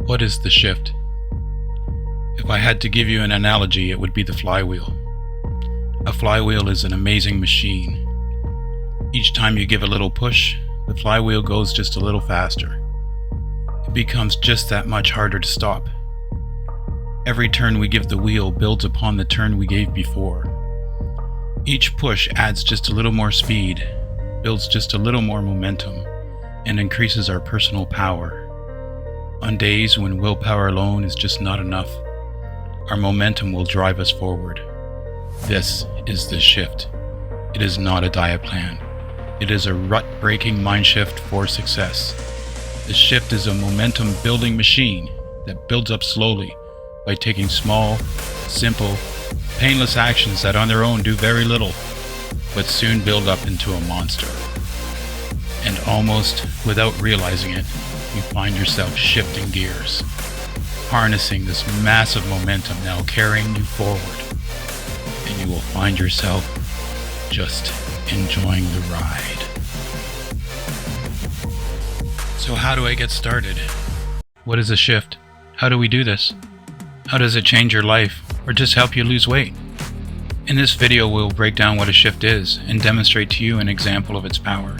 What is the shift? If I had to give you an analogy, it would be the flywheel. A flywheel is an amazing machine. Each time you give a little push, the flywheel goes just a little faster. It becomes just that much harder to stop. Every turn we give the wheel builds upon the turn we gave before. Each push adds just a little more speed, builds just a little more momentum, and increases our personal power. On days when willpower alone is just not enough, our momentum will drive us forward. This is the shift. It is not a diet plan. It is a rut-breaking mind shift for success. The shift is a momentum-building machine that builds up slowly by taking small, simple, painless actions that on their own do very little, but soon build up into a monster. And almost without realizing it, you find yourself shifting gears, harnessing this massive momentum now carrying you forward, and you will find yourself just enjoying the ride. So how do I get started? What is a shift? How do we do this? How does it change your life, or just help you lose weight? In this video, we'll break down what a shift is and demonstrate to you an example of its power.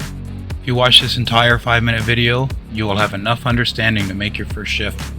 If you watch this entire 5-minute video, you will have enough understanding to make your first shift.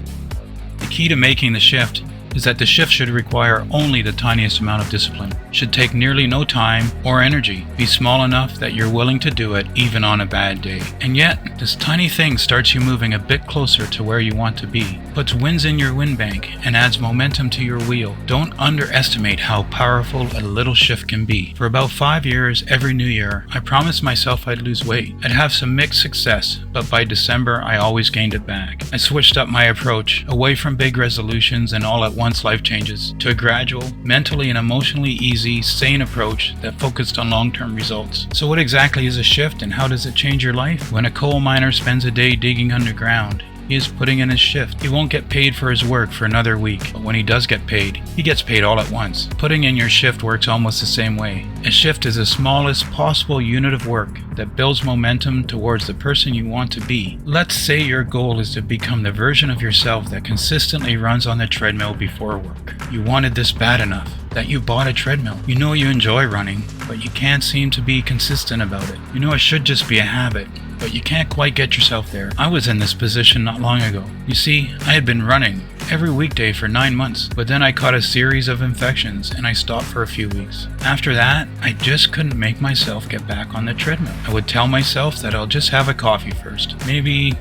The key to making the shift is that the shift should require only the tiniest amount of discipline, should take nearly no time or energy, be small enough that you're willing to do it even on a bad day. And yet, this tiny thing starts you moving a bit closer to where you want to be, puts wins in your win bank, and adds momentum to your wheel. Don't underestimate how powerful a little shift can be. For about 5 years, every new year, I promised myself I'd lose weight. I'd have some mixed success, but by December, I always gained it back. I switched up my approach, away from big resolutions and all at once life changes, to a gradual, mentally and emotionally easy, sane approach that focused on long-term results. So what exactly is a shift, and how does it change your life? When a coal miner spends a day digging underground, he is putting in his shift. He won't get paid for his work for another week, but when he does get paid, he gets paid all at once. Putting in your shift works almost the same way. A shift is the smallest possible unit of work that builds momentum towards the person you want to be. Let's say your goal is to become the version of yourself that consistently runs on the treadmill before work. You wanted this bad enough that you bought a treadmill. You know you enjoy running, but you can't seem to be consistent about it. You know it should just be a habit, but you can't quite get yourself there. I was in this position not long ago. You see, I had been running every weekday for 9 months, but then I caught a series of infections and I stopped for a few weeks. After that, I just couldn't make myself get back on the treadmill. I would tell myself that I'll just have a coffee first. Maybe,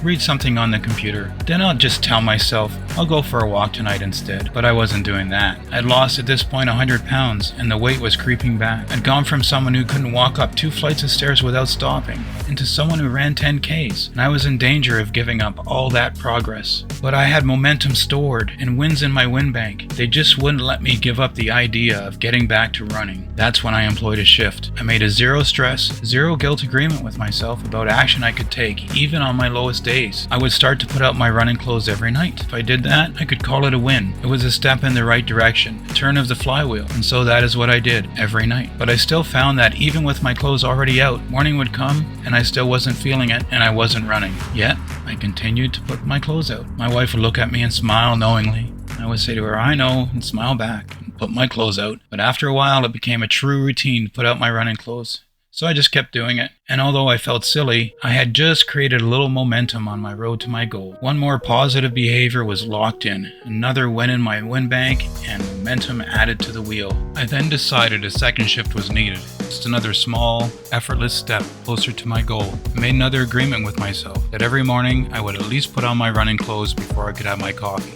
read something on the computer. Then I'll just tell myself I'll go for a walk tonight instead. But I wasn't doing that. I'd lost at this point 100 pounds and the weight was creeping back. I'd gone from someone who couldn't walk up 2 flights of stairs without stopping into someone who ran 10Ks, and I was in danger of giving up all that progress. But I had momentum stored and wins in my win bank. They just wouldn't let me give up the idea of getting back to running. That's when I employed a shift. I made a zero stress, zero guilt agreement with myself about action I could take, even on my lowest days. I would start to put out my running clothes every night. If I did that, I could call it a win. It was a step in the right direction, a turn of the flywheel, and so that is what I did every night. But I still found that even with my clothes already out, morning would come and I still wasn't feeling it and I wasn't running. Yet, I continued to put my clothes out. My wife would look at me and smile knowingly. I would say to her, "I know," and smile back and put my clothes out. But after a while, it became a true routine to put out my running clothes. So I just kept doing it. And although I felt silly, I had just created a little momentum on my road to my goal. One more positive behavior was locked in, another win in my win bank, and momentum added to the wheel. I then decided a second shift was needed. Just another small, effortless step closer to my goal. I made another agreement with myself that every morning I would at least put on my running clothes before I could have my coffee.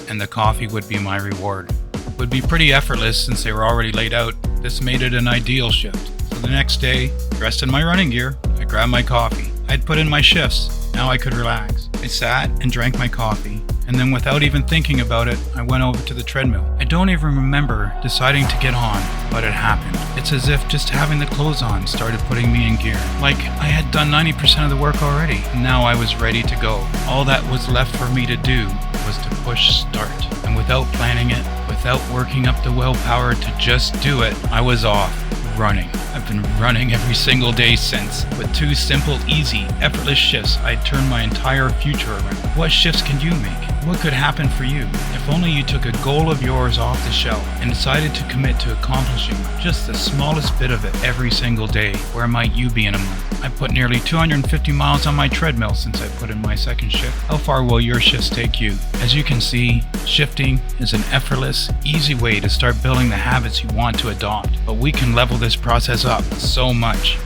And the coffee would be my reward. It would be pretty effortless since they were already laid out. This made it an ideal shift. So the next day, dressed in my running gear, I grabbed my coffee. I'd put in my shifts. Now I could relax. I sat and drank my coffee, and then without even thinking about it, I went over to the treadmill. I don't even remember deciding to get on, but it happened. It's as if just having the clothes on started putting me in gear. Like I had done 90% of the work already, and now I was ready to go. All that was left for me to do was to push start. And without planning it, without working up the willpower to just do it, I was off. running. I've been running every single day since. With 2 simple, easy, effortless shifts, I'd turn my entire future around. What shifts can you make? What could happen for you if only you took a goal of yours off the shelf and decided to commit to accomplishing just the smallest bit of it every single day? Where might you be in a month? I put nearly 250 miles on my treadmill since I put in my second shift. How far will your shifts take you? As you can see, shifting is an effortless, easy way to start building the habits you want to adopt. But we can level this process up so much.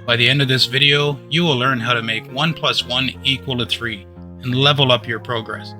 By the end of this video, you will learn how to make 1 + 1 = 3 and level up your progress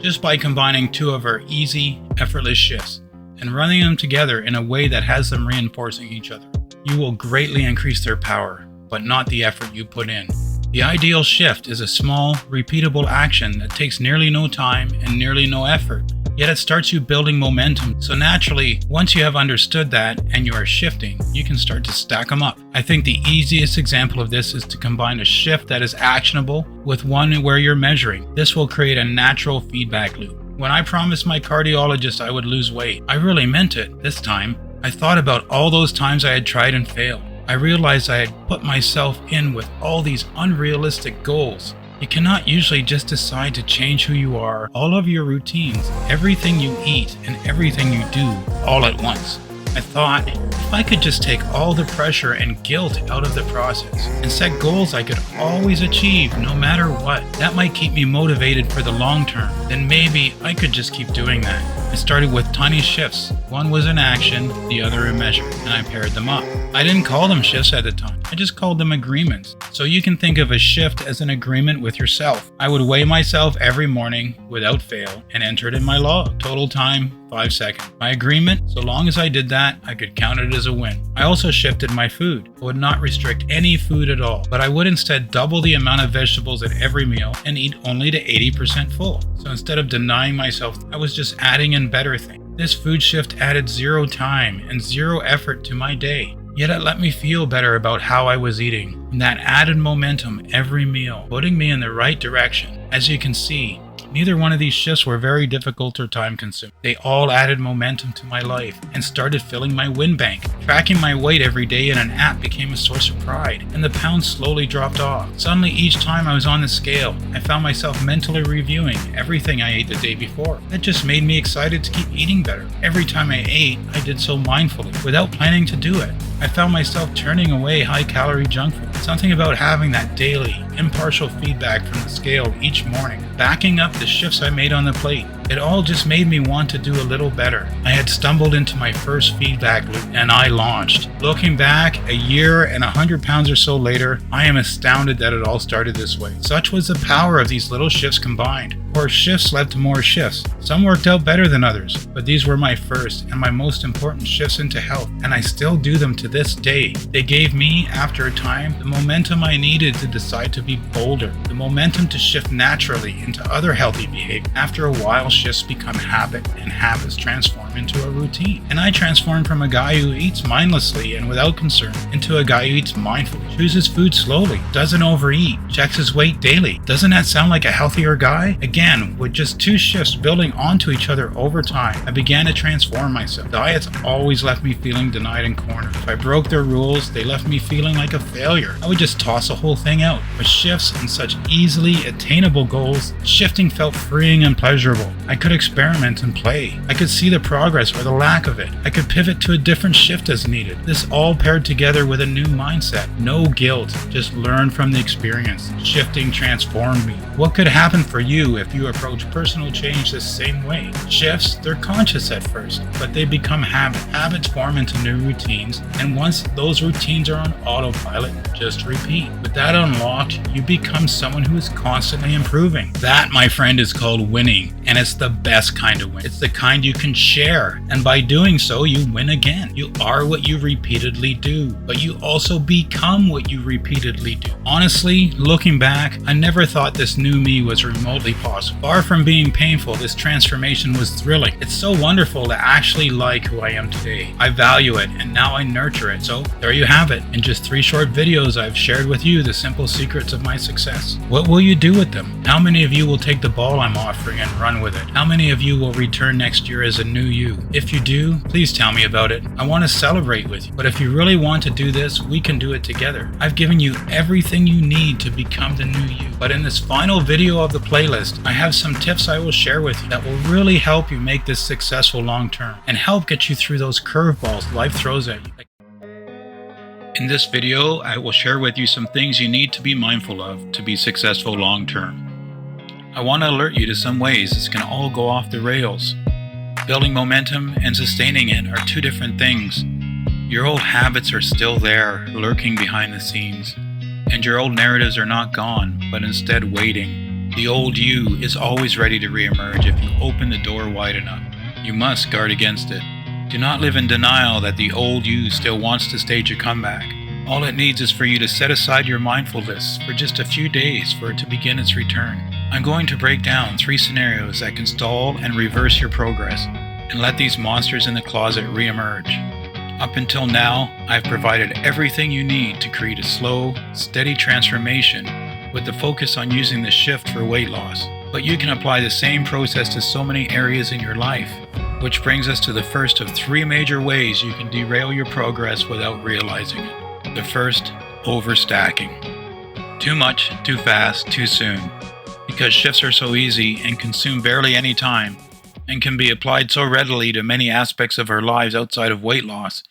just by combining 2 of our easy, effortless shifts and running them together in a way that has them reinforcing each other. You will greatly increase their power, but not the effort you put in. The ideal shift is a small, repeatable action that takes nearly no time and nearly no effort, yet it starts you building momentum. So naturally, once you have understood that and you are shifting, you can start to stack them up. I think the easiest example of this is to combine a shift that is actionable with one where you're measuring. This will create a natural feedback loop. When I promised my cardiologist I would lose weight, I really meant it this time. I thought about all those times I had tried and failed. I realized I had put myself in with all these unrealistic goals. You cannot usually just decide to change who you are, all of your routines, everything you eat, and everything you do all at once. I thought, if I could just take all the pressure and guilt out of the process and set goals I could always achieve no matter what, that might keep me motivated for the long term. Then maybe I could just keep doing that. I started with tiny shifts. One was an action, the other a measure, and I paired them up. I didn't call them shifts at the time. I just called them agreements. So you can think of a shift as an agreement with yourself. I would weigh myself every morning without fail and enter it in my log. Total time, 5 seconds. My agreement, so long as I did that, I could count it as a win. I also shifted my food. I would not restrict any food at all, but I would instead double the amount of vegetables at every meal and eat only to 80% full. So instead of denying myself, I was just adding in better things. This food shift added 0 time and 0 effort to my day. Yet it let me feel better about how I was eating, and that added momentum every meal, putting me in the right direction. As you can see, neither one of these shifts were very difficult or time consuming. They all added momentum to my life and started filling my win bank. Tracking my weight every day in an app became a source of pride, and the pounds slowly dropped off. Suddenly, each time I was on the scale, I found myself mentally reviewing everything I ate the day before. That just made me excited to keep eating better. Every time I ate, I did so mindfully, without planning to do it. I found myself turning away high-calorie junk food. Something about having that daily, impartial feedback from the scale each morning, backing up the shifts I made on the plate. It all just made me want to do a little better. I had stumbled into my first feedback loop and I launched. Looking back, a year and 100 pounds or so later, I am astounded that it all started this way. Such was the power of these little shifts combined. Of course, shifts led to more shifts. Some worked out better than others, but these were my first and my most important shifts into health, and I still do them to this day. They gave me, after a time, the momentum I needed to decide to be bolder, the momentum to shift naturally into other healthy behavior. After a while, shifts become habit, and habits transform into a routine. And I transformed from a guy who eats mindlessly and without concern into a guy who eats mindfully, chooses food slowly, doesn't overeat, checks his weight daily. Doesn't that sound like a healthier guy? Again, with just 2 shifts building onto each other over time, I began to transform myself. Diets always left me feeling denied and cornered. If I broke their rules, they left me feeling like a failure. I would just toss the whole thing out. With shifts and such easily attainable goals, shifting felt freeing and pleasurable. I could experiment and play. I could see the progress or the lack of it. I could pivot to a different shift as needed. This all paired together with a new mindset. No guilt, just learn from the experience. Shifting transformed me. What could happen for you if you approach personal change the same way? Shifts, they're conscious at first, but they become habits. Habits form into new routines, and once those routines are on autopilot, just repeat. With that unlocked, you become someone who is constantly improving. That, my friend, is called winning, and it's the best kind of win. It's the kind you can share, and by doing so, you win again. You are what you repeatedly do, but you also become what you repeatedly do. Honestly, looking back, I never thought this new me was remotely possible. Far from being painful, this transformation was thrilling. It's so wonderful to actually like who I am today. I value it, and now I nurture it. So there you have it. In just 3 short videos, I've shared with you the simple secrets of my success. What will you do with them? How many of you will take the ball I'm offering and run with it? How many of you will return next year as a new you? you? If you do, please tell me about it. I want to celebrate with you. But if you really want to do this, we can do it together. I've given you everything you need to become the new you. But in this final video of the playlist, I have some tips I will share with you that will really help you make this successful long term and help get you through those curveballs life throws at you. In this video, I will share with you some things you need to be mindful of to be successful long term. I want to alert you to some ways this can all go off the rails. Building momentum and sustaining it are two different things. Your old habits are still there, lurking behind the scenes. And your old narratives are not gone, but instead waiting. The old you is always ready to reemerge if you open the door wide enough. You must guard against it. Do not live in denial that the old you still wants to stage a comeback. All it needs is for you to set aside your mindfulness for just a few days for it to begin its return. I'm going to break down 3 scenarios that can stall and reverse your progress and let these monsters in the closet reemerge. Up until now, I've provided everything you need to create a slow, steady transformation with the focus on using the shift for weight loss. But you can apply the same process to so many areas in your life, which brings us to the first of 3 major ways you can derail your progress without realizing it. The first, overstacking. Too much, too fast, too soon. Because shifts are so easy and consume barely any time, and can be applied so readily to many aspects of our lives outside of weight loss,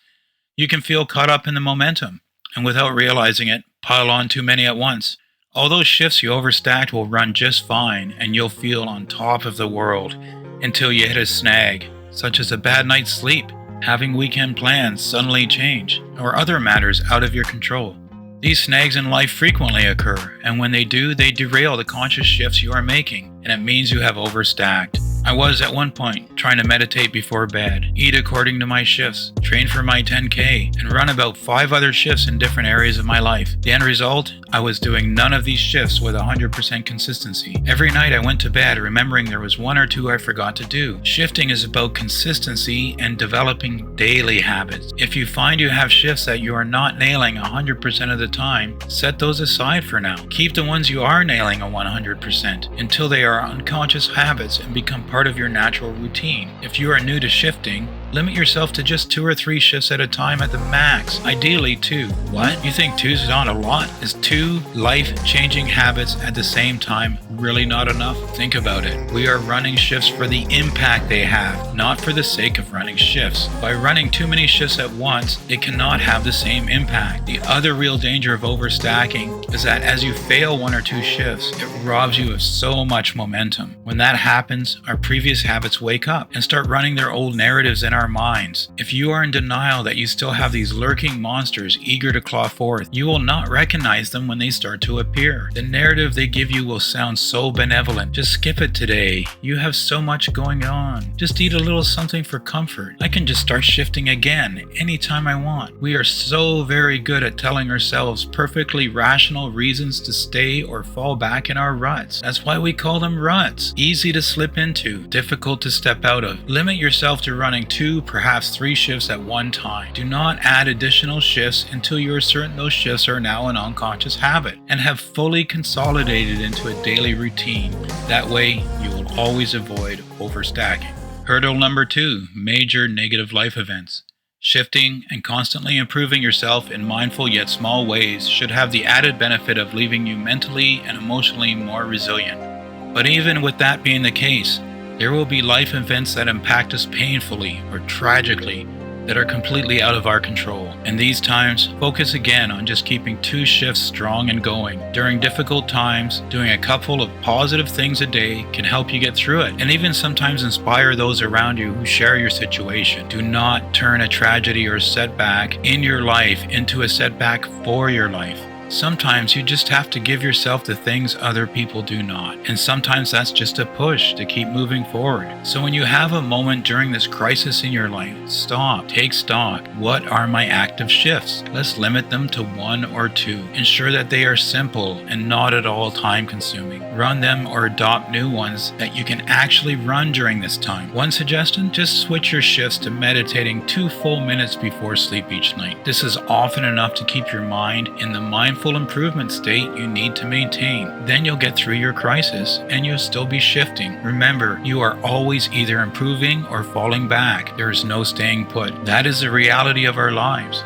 you can feel caught up in the momentum, and without realizing it, pile on too many at once. All those shifts you overstacked will run just fine, and you'll feel on top of the world until you hit a snag, such as a bad night's sleep, having weekend plans suddenly change, or other matters out of your control. These snags in life frequently occur, and when they do, they derail the conscious shifts you are making, and it means you have overstacked. I was at one point trying to meditate before bed, eat according to my shifts, train for my 10K, and run about 5 other shifts in different areas of my life. The end result? I was doing none of these shifts with 100% consistency. Every night I went to bed remembering there was 1 or 2 I forgot to do. Shifting is about consistency and developing daily habits. If you find you have shifts that you are not nailing 100% of the time, set those aside for now. Keep the ones you are nailing 100% until they are unconscious habits and become part of your natural routine. If you are new to shifting, limit yourself to just 2 or 3 shifts at a time at the max, ideally 2. What? You think 2 is not a lot? Is 2 life-changing habits at the same time really not enough? Think about it. We are running shifts for the impact they have, not for the sake of running shifts. By running too many shifts at once, it cannot have the same impact. The other real danger of overstacking is that as you fail 1 or 2 shifts, it robs you of so much momentum. When that happens, our previous habits wake up and start running their old narratives in our minds. If you are in denial that you still have these lurking monsters eager to claw forth, you will not recognize them when they start to appear. The narrative they give you will sound so benevolent. Just skip it today. You have so much going on. Just eat a little something for comfort. I can just start shifting again anytime I want. We are so very good at telling ourselves perfectly rational reasons to stay or fall back in our ruts. That's why we call them ruts. Easy to slip into, difficult to step out of. Limit yourself to running 2, perhaps 3 shifts at one time. Do not add additional shifts until you are certain those shifts are now an unconscious habit and have fully consolidated into a daily routine. That way, you will always avoid overstacking. Hurdle number 2, major negative life events. Shifting and constantly improving yourself in mindful yet small ways should have the added benefit of leaving you mentally and emotionally more resilient. But even with that being the case, there will be life events that impact us painfully or tragically that are completely out of our control. In these times, focus again on just keeping 2 shifts strong and going. During difficult times, doing a couple of positive things a day can help you get through it, and even sometimes inspire those around you who share your situation. Do not turn a tragedy or setback in your life into a setback for your life. Sometimes you just have to give yourself the things other people do not. And sometimes that's just a push to keep moving forward. So when you have a moment during this crisis in your life, stop, take stock. What are my active shifts? Let's limit them to 1 or 2. Ensure that they are simple and not at all time consuming. Run them or adopt new ones that you can actually run during this time. One suggestion, just switch your shifts to meditating 2 full minutes before sleep each night. This is often enough to keep your mind in the mindful mindful improvement state you need to maintain. Then you'll get through your crisis and you'll still be shifting. Remember, you are always either improving or falling back. There is no staying put. That is the reality of our lives.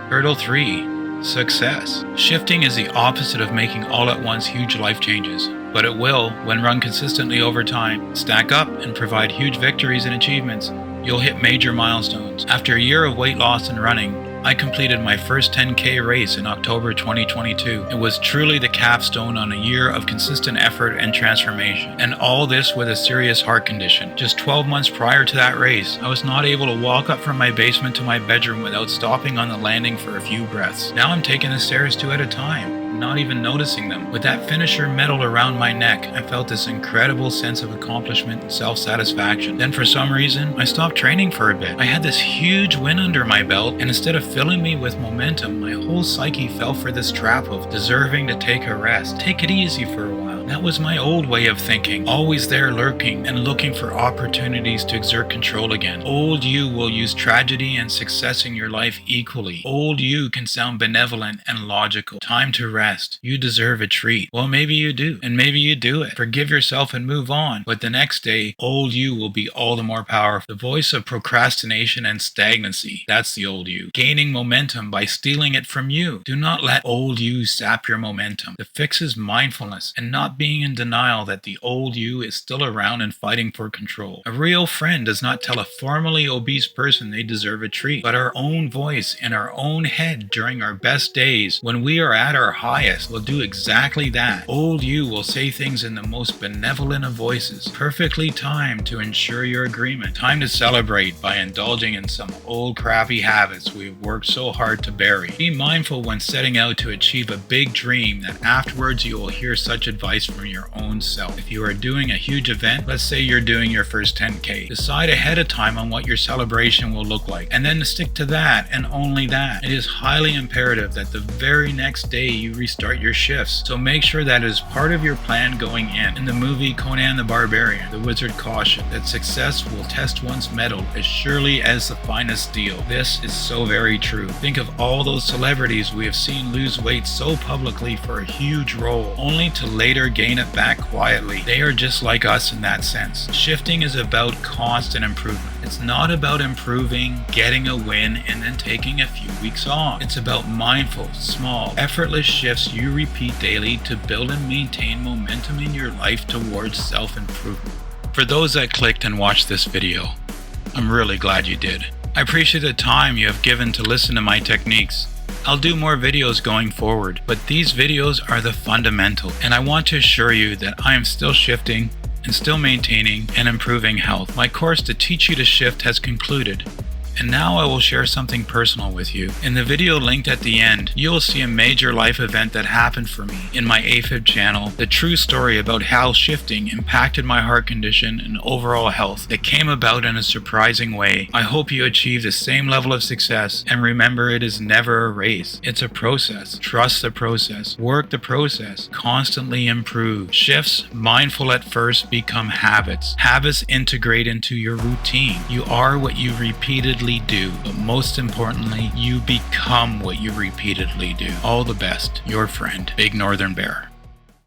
Hurdle 3. Success. Shifting is the opposite of making all at once huge life changes, but it will, when run consistently over time, stack up and provide huge victories and achievements. You'll hit major milestones. After a year of weight loss and running, I completed my first 10K race in October 2022. It was truly the capstone on a year of consistent effort and transformation. And all this with a serious heart condition. Just 12 months prior to that race, I was not able to walk up from my basement to my bedroom without stopping on the landing for a few breaths. Now I'm taking the stairs 2 at a time, not even noticing them. With that finisher medal around my neck, I felt this incredible sense of accomplishment and self-satisfaction. Then for some reason, I stopped training for a bit. I had this huge win under my belt, and instead of filling me with momentum, my whole psyche fell for this trap of deserving to take a rest. Take it easy for a while. That was my old way of thinking, always there lurking and looking for opportunities to exert control again. Old you will use tragedy and success in your life equally. Old you can sound benevolent and logical. Time to rest. You deserve a treat. Well, maybe you do, and maybe you do it. Forgive yourself and move on. But the next day, old you will be all the more powerful. The voice of procrastination and stagnancy. That's the old you. Gaining momentum by stealing it from you. Do not let old you sap your momentum. The fix is mindfulness and not being in denial that the old you is still around and fighting for control. A real friend does not tell a formerly obese person they deserve a treat, but our own voice in our own head during our best days, when we are at our highest, will do exactly that. Old you will say things in the most benevolent of voices, perfectly timed to ensure your agreement. Time to celebrate by indulging in some old crappy habits we've worked so hard to bury. Be mindful when setting out to achieve a big dream that afterwards you will hear such advice from your own self. If you are doing a huge event, let's say you're doing your first 10K, decide ahead of time on what your celebration will look like, and then stick to that and only that. It is highly imperative that the very next day you restart your shifts, so make sure that it is part of your plan going in. In the movie Conan the Barbarian, the wizard cautioned that success will test one's mettle as surely as the finest steel. This is so very true. Think of all those celebrities we have seen lose weight so publicly for a huge role, only to later gain it back quietly. They are just like us in that sense. Shifting is about constant improvement. It's not about improving, getting a win, and then taking a few weeks off. It's about mindful, small, effortless shifts you repeat daily to build and maintain momentum in your life towards self-improvement. For those that clicked and watched this video, I'm really glad you did. I appreciate the time you have given to listen to my techniques. I'll do more videos going forward, but these videos are the fundamental, and I want to assure you that I am still shifting and still maintaining and improving health. My course to teach you to shift has concluded, and now I will share something personal with you. In the video linked at the end, you will see a major life event that happened for me in my AFib channel, the true story about how shifting impacted my heart condition and overall health. It came about in a surprising way. I hope you achieve the same level of success, and remember, it is never a race. It's a process. Trust the process. Work the process. Constantly improve. Shifts, mindful at first, become habits. Habits integrate into your routine. You are what you repeatedly do, but most importantly, you become what you repeatedly do. All the best, your friend, Big Northern Bear.